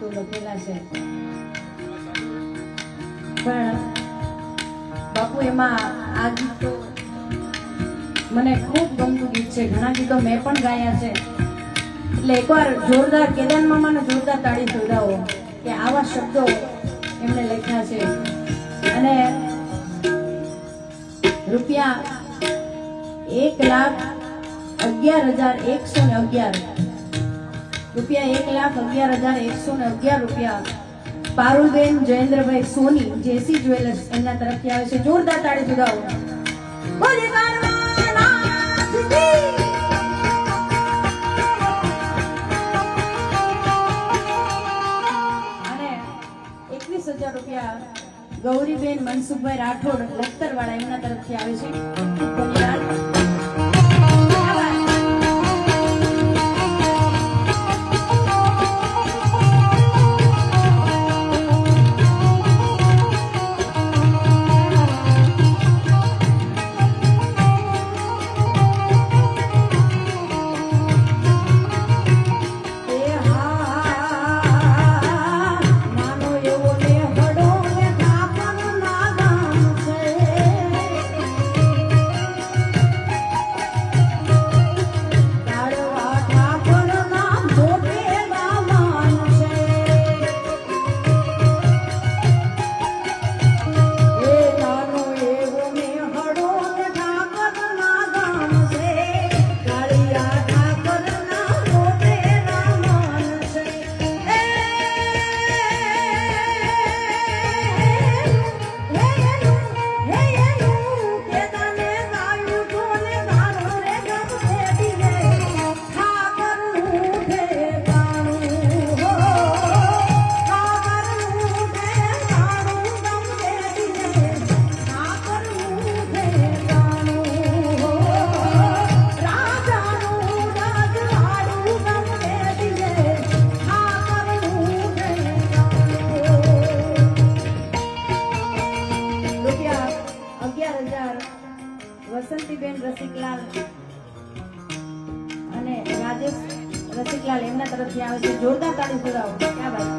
એવું લખેલા છે. પણ બાપુ એમાં આ ગીત તો મને ખૂબ ગમતું ગીત છે. ઘણા ગીતો મેં પણ ગાયા છે. એટલે એકવાર જોરદાર કેદાર મામાને જોરદાર તાળી જોડાવો કે આવા શબ્દો એમણે લખ્યા છે. અને રૂપિયા 1,11,111 રૂપિયા 1,11,111 રૂપિયા પારુલબેન જયેન્દ્રભાઈ સોની જેસી જ્વેલર્સ એમના તરફથી આવે છે. જોરદાર તાળી જોડાવો. અને 21,000 રૂપિયા ગૌરીબેન મનસુખભાઈ રાઠોડ લખતરવાળા એમના તરફથી આવે છે. ધન્યવાદ. વસંતીબેન રસિકલાલ અને રાજેશ રસિકલાલ એમના તરફથી આવે છે. જોરદાર તાળી જોડાવો. ક્યાં ભાઈ